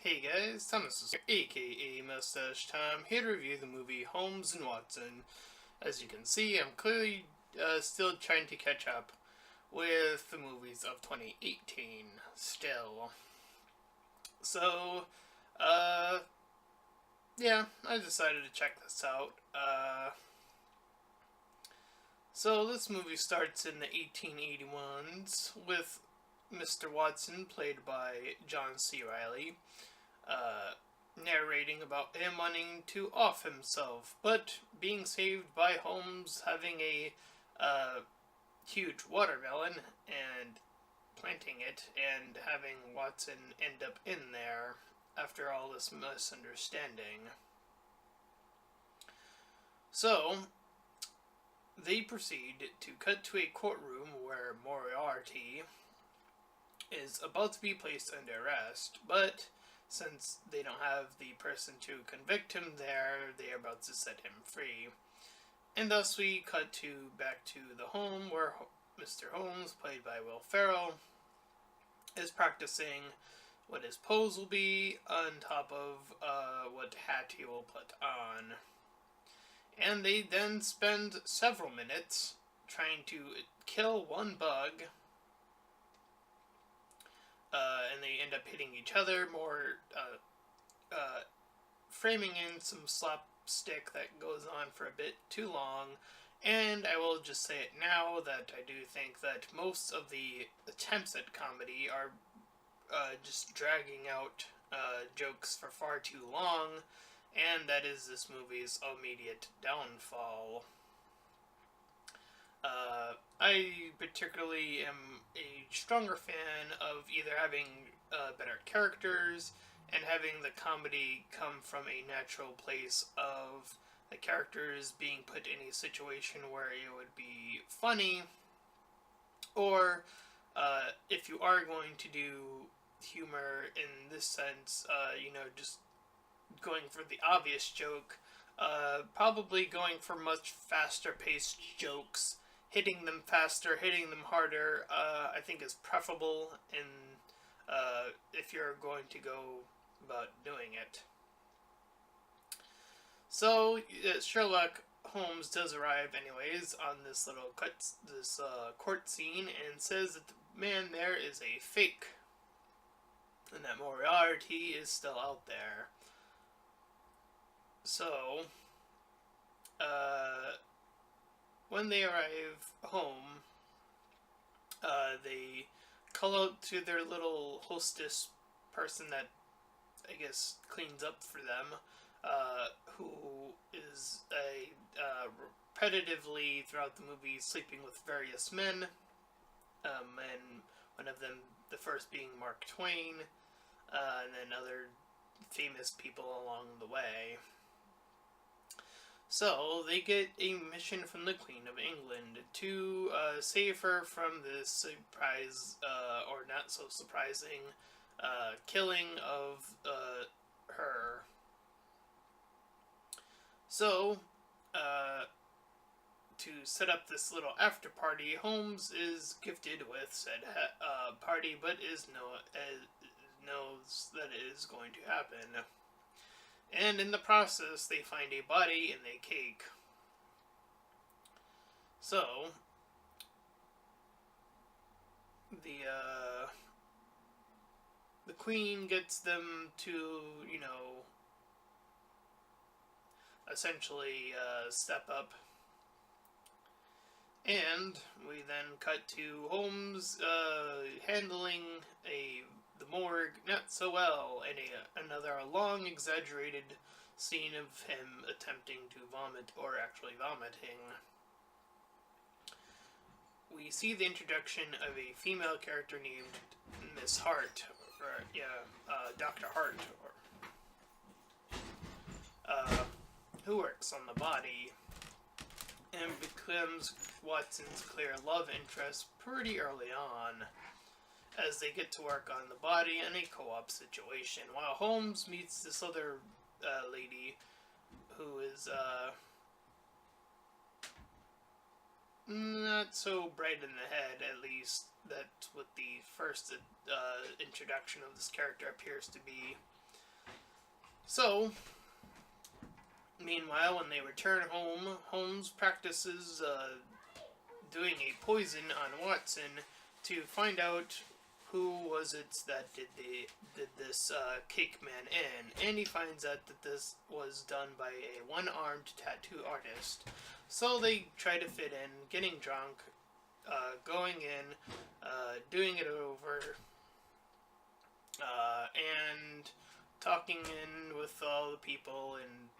Hey guys, Thomas is here, aka Mustache Tom, here to review the movie Holmes and Watson. As you can see, I'm clearly still trying to catch up with the movies of 2018 still. So, uh, yeah, I decided to check this out. So this movie starts in the 1881s with Mr. Watson, played by John C. Reilly, uh, narrating about him wanting to off himself, but being saved by Holmes having a uh, huge watermelon and planting it, and having Watson end up in there after all this misunderstanding. So, they proceed to cut to a courtroom where Moriarty is about to be placed under arrest, but since they don't have the person to convict him there, they are about to set him free. And thus we cut back to the home where Mr. Holmes, played by Will Ferrell, is practicing what his pose will be on top of what hat he will put on. And they then spend several minutes trying to kill one bug, and they end up hitting each other, framing in some slapstick that goes on for a bit too long. And I will just say it now that I do think that most of the attempts at comedy are just dragging out jokes for far too long, and that is this movie's immediate downfall. I particularly am a stronger fan of either having better characters and having the comedy come from a natural place of the characters being put in a situation where it would be funny, or if you are going to do humor in this sense, just going for the obvious joke, probably going for much faster paced jokes, hitting them faster, hitting them harder, I think is preferable if you're going to go about doing it. So, Sherlock Holmes does arrive anyways on this court scene, and says that the man there is a fake, and that Moriarty is still out there. So, when they arrive home, they call out to their little hostess person that I guess cleans up for them, who is repetitively throughout the movie sleeping with various men, and one of them, the first being Mark Twain, and then other famous people along the way. So they get a mission from the Queen of England to save her from this surprise, or not so surprising, killing of her. So, to set up this little after party, Holmes is gifted with said party, but knows that it is going to happen. And in the process, they find a body in a cake. So, the Queen gets them to, essentially step up. And we then cut to Holmes handling the morgue not so well, and another long exaggerated scene of him attempting to vomit, or actually vomiting. We see the introduction of a female character named Miss Hart, or Dr. Hart, who works on the body and becomes Watson's clear love interest pretty early on, as they get to work on the body in a co-op situation, while Holmes meets this other lady who is not so bright in the head, at least that's what the first introduction of this character appears to be. So, meanwhile, when they return home, Holmes practices doing a poison on Watson to find out who was it that did this cake man in, and he finds out that this was done by a one-armed tattoo artist. So they try to fit in, getting drunk, going in, doing it over, and talking in with all the people and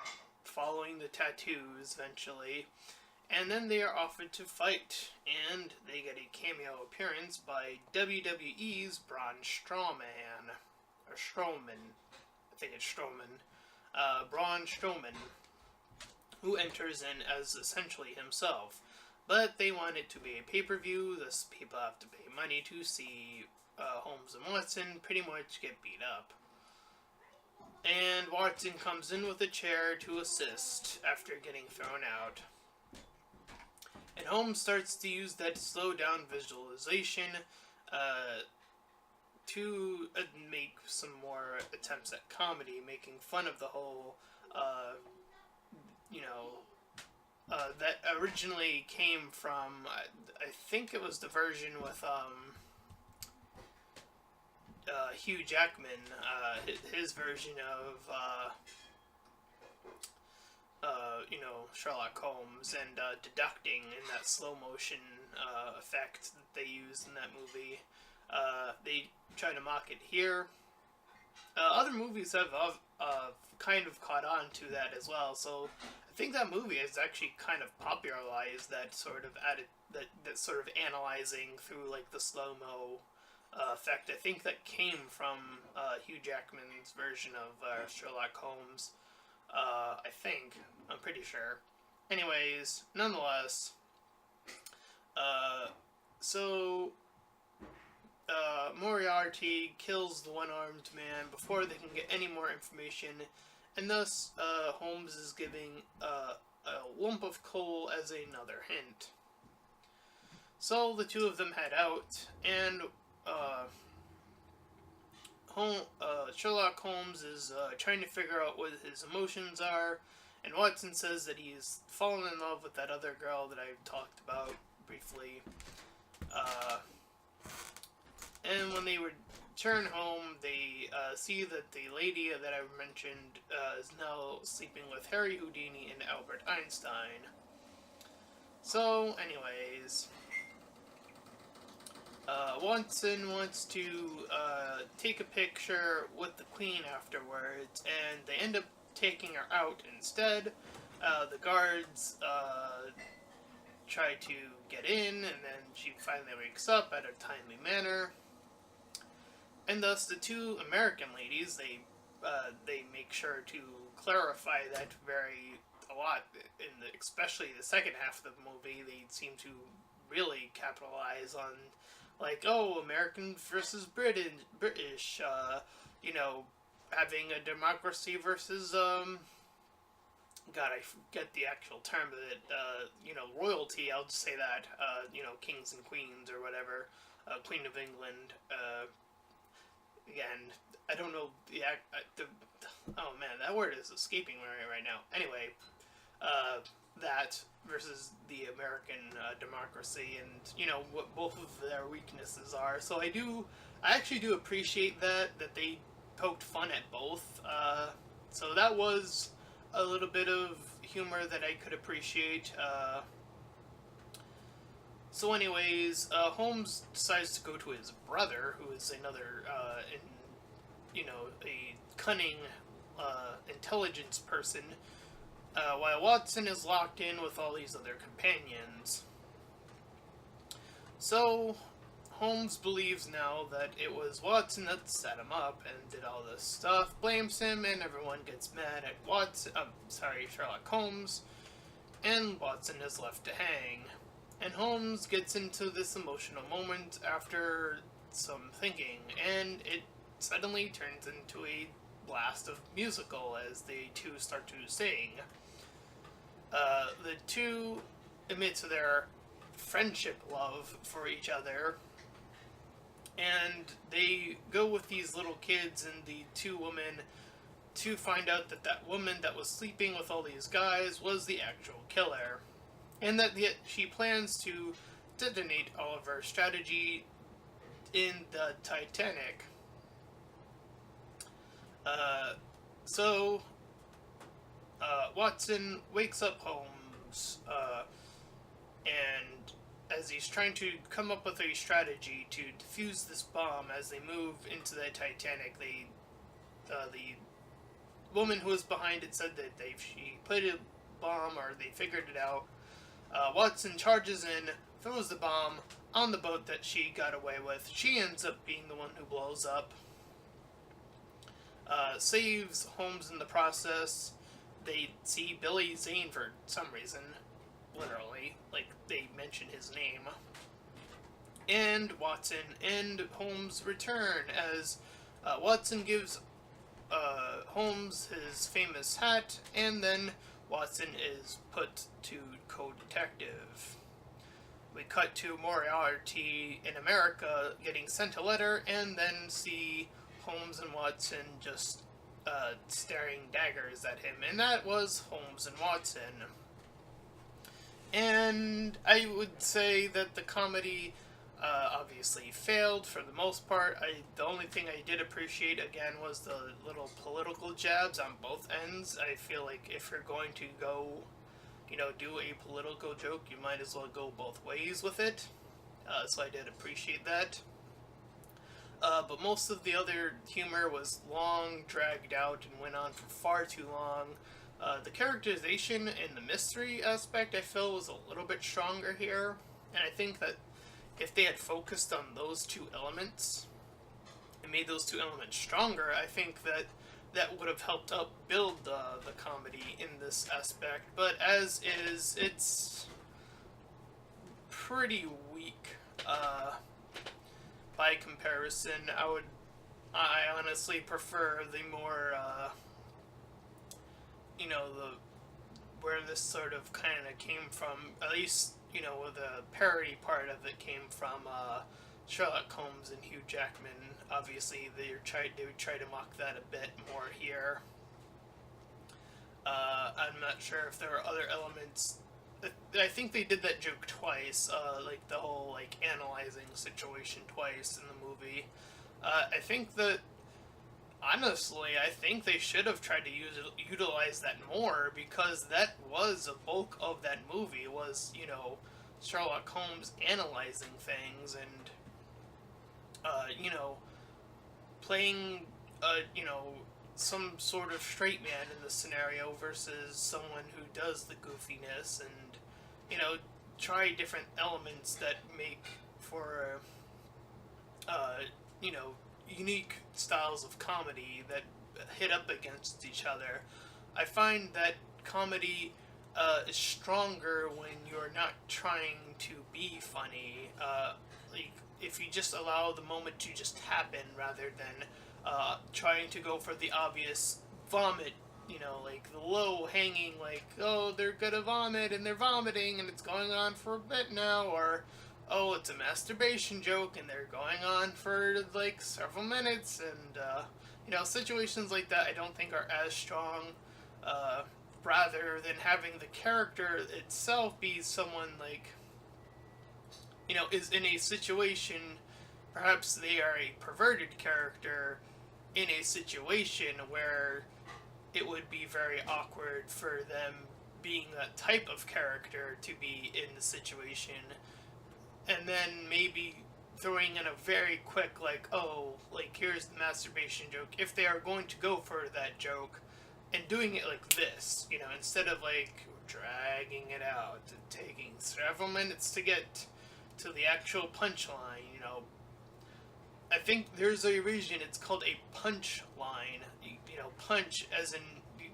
following the tattoos eventually. And then they are offered to fight, and they get a cameo appearance by WWE's Braun Strowman. Or Strowman. I think it's Strowman. Braun Strowman, who enters in as essentially himself. But they want it to be a pay-per-view, thus people have to pay money to see Holmes and Watson pretty much get beat up. And Watson comes in with a chair to assist after getting thrown out. And Holmes starts to use that slow down visualization to make some more attempts at comedy, making fun of the whole, that originally came from, I think it was the version with Hugh Jackman, his version of Sherlock Holmes, and deducting in that slow motion effect that they used in that movie. They try to mock it here. Other movies have kind of caught on to that as well, so I think that movie has actually kind of popularized that sort of that sort of analyzing through like the slow-mo effect. I think that came from Hugh Jackman's version of Sherlock Holmes. I think. I'm pretty sure. Anyways, nonetheless, so Moriarty kills the one-armed man before they can get any more information, and thus Holmes is giving a lump of coal as another hint. So the two of them head out, and Sherlock Holmes is trying to figure out what his emotions are, and Watson says that he's fallen in love with that other girl that I talked about briefly. And when they return home, they see that the lady that I mentioned is now sleeping with Harry Houdini and Albert Einstein. So, anyways, Watson wants to take a picture with the Queen afterwards, and they end up taking her out instead. The guards try to get in, and then she finally wakes up at a timely manner. And thus, the two American ladies, they make sure to clarify that a lot, especially the second half of the movie. They seem to really capitalize on, like, oh, American versus British, having a democracy versus, God, I forget the actual term of it, royalty, I'll just say that, kings and queens or whatever, Queen of England, again, I don't know oh man, that word is escaping me right now. Anyway, that versus the American democracy, and what both of their weaknesses are. So I actually do appreciate that they poked fun at both. So that was a little bit of humor that I could appreciate. So anyways, Holmes decides to go to his brother, who is another, a cunning intelligence person, while Watson is locked in with all these other companions. So, Holmes believes now that it was Watson that set him up and did all this stuff, blames him, and everyone gets mad at Sherlock Holmes, and Watson is left to hang. And Holmes gets into this emotional moment after some thinking, and it suddenly turns into a blast of musical as the two start to sing. The two admit to their friendship love for each other, and they go with these little kids and the two women to find out that that woman that was sleeping with all these guys was the actual killer, and that she plans to detonate all of her strategy in the Titanic. So Watson wakes up Holmes, and as he's trying to come up with a strategy to defuse this bomb as they move into the Titanic, the woman who was behind it said that she put a bomb, or they figured it out. Watson charges in, throws the bomb on the boat that she got away with. She ends up being the one who blows up. Saves Holmes in the process. They see Billy Zane for some reason, literally, like they mention his name. And Watson and Holmes return as Watson gives Holmes his famous hat, and then Watson is put to co-detective. We cut to Moriarty in America getting sent a letter, and then see Holmes and Watson just staring daggers at him, and that was Holmes and Watson. And I would say that the comedy obviously failed for the most part. The only thing I did appreciate again was the little political jabs on both ends. I feel like if you're going to go, do a political joke, you might as well go both ways with it. So I did appreciate that. But most of the other humor was long, dragged out, and went on for far too long. The characterization and the mystery aspect I feel was a little bit stronger here, and I think that if they had focused on those two elements and made those two elements stronger, I think that would have helped up build the comedy in this aspect. But as is, it's pretty weak. By comparison, I honestly prefer the more, where this sort of kind of came from, at least, the parody part of it came from Sherlock Holmes and Hugh Jackman. Obviously, they would try to mock that a bit more here. I'm not sure if there were other elements. I think they did that joke twice, like the whole analyzing situation twice in the movie. I think that honestly, I think they should have tried to utilize that more, because that was a bulk of that movie, was Sherlock Holmes analyzing things and playing some sort of straight man in the scenario versus someone who does the goofiness, and try different elements that make for unique styles of comedy that hit up against each other. I find that comedy is stronger when you're not trying to be funny. If you just allow the moment to just happen rather than trying to go for the obvious vomit, the low-hanging, oh, they're gonna vomit, and they're vomiting, and it's going on for a bit now, or, oh, it's a masturbation joke, and they're going on for, several minutes, and, situations like that I don't think are as strong, rather than having the character itself be someone, is in a situation, perhaps they are a perverted character in a situation where it would be very awkward for them, being that type of character, to be in the situation, and then maybe throwing in a very quick, here's the masturbation joke, if they are going to go for that joke, and doing it like this, instead of, dragging it out and taking several minutes to get to the actual punchline, I think there's a reason it's called a punch line. Punch as in,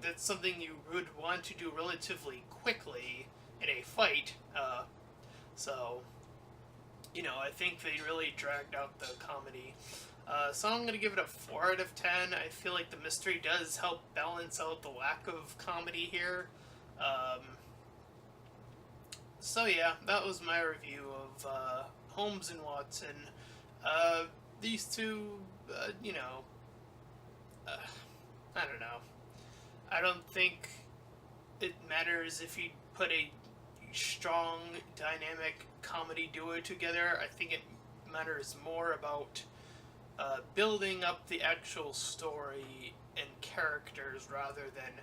that's something you would want to do relatively quickly in a fight. So, I think they really dragged out the comedy. So I'm going to give it a 4 out of 10. I feel like the mystery does help balance out the lack of comedy here. So yeah, that was my review of Holmes and Watson. These two, I I don't know. I don't think it matters if you put a strong, dynamic comedy duo together. I think it matters more about building up the actual story and characters rather than,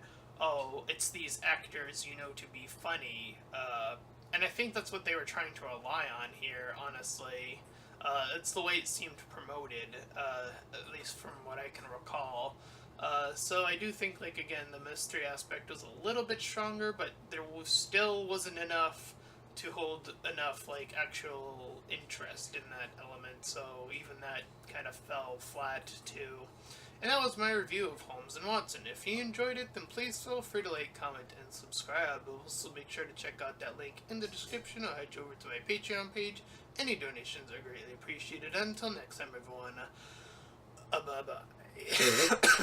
oh, it's these actors you know to be funny. And I think that's what they were trying to rely on here, honestly. It's the way it seemed promoted, at least from what I can recall. So I do think, like, again, the mystery aspect was a little bit stronger, but there still wasn't enough to hold enough, like, actual interest in that element, so even that kind of fell flat, too. And that was my review of Holmes and Watson. If you enjoyed it, then please feel free to like, comment, and subscribe. Also, make sure to check out that link in the description or head over to my Patreon page. Any donations are greatly appreciated. Until next time, everyone, bye-bye.